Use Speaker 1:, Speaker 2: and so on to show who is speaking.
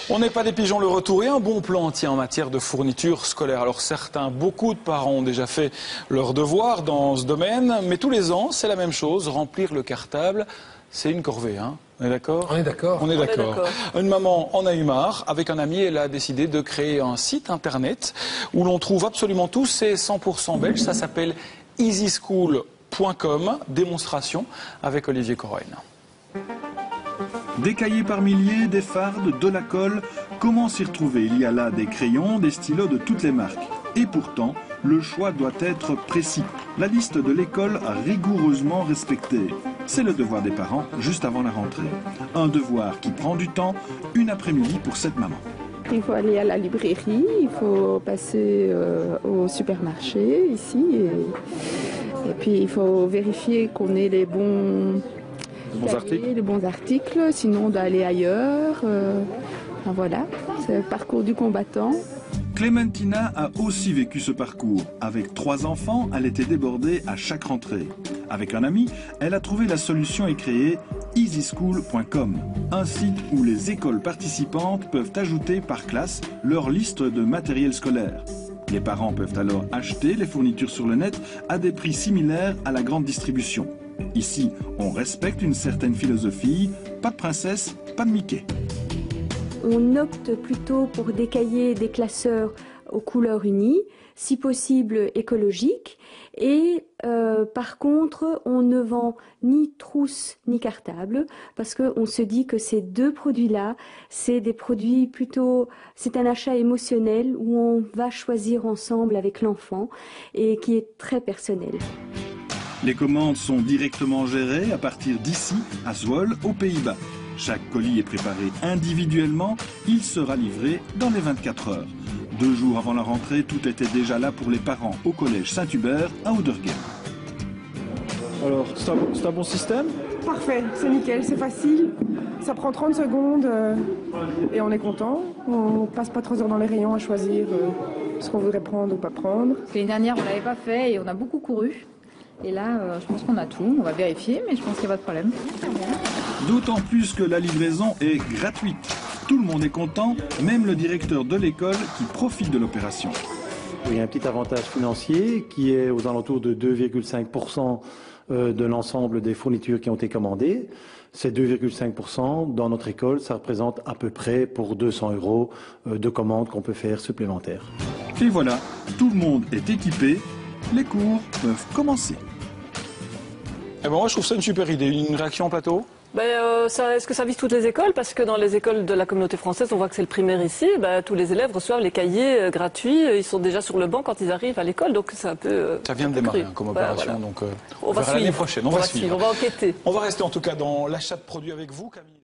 Speaker 1: On n'est pas des pigeons le retour et un bon plan en matière de fourniture scolaire. Alors beaucoup de parents ont déjà fait leurs devoirs dans ce domaine, mais tous les ans, c'est la même chose, remplir le cartable, c'est une corvée, hein. On est d'accord ?
Speaker 2: On est d'accord.
Speaker 1: On est d'accord. Une maman en a eu marre. Avec un ami, elle a décidé de créer un site internet où l'on trouve absolument tout. C'est 100% belge. Ça s'appelle easyschool.com. Démonstration avec Olivier Corroyen.
Speaker 3: Des cahiers par milliers, des fardes, de la colle. Comment s'y retrouver? Il y a là des crayons, des stylos de toutes les marques. Et pourtant, le choix doit être précis. La liste de l'école rigoureusement respectée. C'est le devoir des parents juste avant la rentrée. Un devoir qui prend du temps, une après-midi pour cette maman.
Speaker 4: Il faut aller à la librairie, il faut passer au supermarché ici. Et puis il faut vérifier qu'on ait les bons articles, sinon on doit aller ailleurs. Enfin, voilà, c'est le parcours du combattant.
Speaker 3: Clémentina a aussi vécu ce parcours. Avec 3 enfants, elle était débordée à chaque rentrée. Avec un ami, elle a trouvé la solution et créé easyschool.com, un site où les écoles participantes peuvent ajouter par classe leur liste de matériel scolaire. Les parents peuvent alors acheter les fournitures sur le net à des prix similaires à la grande distribution. Ici, on respecte une certaine philosophie, pas de princesse, pas de Mickey.
Speaker 5: On opte plutôt pour des cahiers, des classeurs aux couleurs unies, si possible écologiques. Et par contre, on ne vend ni trousse ni cartable parce qu'on se dit que ces deux produits-là, c'est des produits plutôt, c'est un achat émotionnel où on va choisir ensemble avec l'enfant et qui est très personnel.
Speaker 3: Les commandes sont directement gérées à partir d'ici, à Zwolle, aux Pays-Bas. Chaque colis est préparé individuellement, il sera livré dans les 24 heures. 2 jours avant la rentrée, tout était déjà là pour les parents au collège Saint-Hubert à Ouderghem.
Speaker 6: Alors, c'est un bon système?
Speaker 7: Parfait, c'est nickel, c'est facile. Ça prend 30 secondes et on est content. On passe pas 3 heures dans les rayons à choisir ce qu'on voudrait prendre ou pas prendre.
Speaker 8: L'année dernière, on l'avait pas fait et on a beaucoup couru. Et là, je pense qu'on a tout. On va vérifier, mais je pense qu'il n'y a pas de problème.
Speaker 3: D'autant plus que la livraison est gratuite. Tout le monde est content, même le directeur de l'école qui profite de l'opération.
Speaker 9: Il y a un petit avantage financier qui est aux alentours de 2,5% de l'ensemble des fournitures qui ont été commandées. Ces 2,5% dans notre école, ça représente à peu près pour 200 € de commandes qu'on peut faire supplémentaires.
Speaker 3: Et voilà, tout le monde est équipé, les cours peuvent commencer.
Speaker 1: Eh ben moi je trouve ça une super idée. Une réaction en plateau?
Speaker 10: Est-ce que ça vise toutes les écoles? Parce que dans les écoles de la communauté française, on voit que c'est le primaire ici. Tous les élèves reçoivent les cahiers gratuits. Ils sont déjà sur le banc quand ils arrivent à l'école. Donc c'est un peu.
Speaker 1: Ça vient de démarrer comme opération.
Speaker 10: Voilà.
Speaker 1: Donc
Speaker 10: on va
Speaker 1: verra l'année prochaine. On va suivre.
Speaker 10: On va enquêter.
Speaker 1: On va rester en tout cas dans l'achat de produits avec vous, Camille.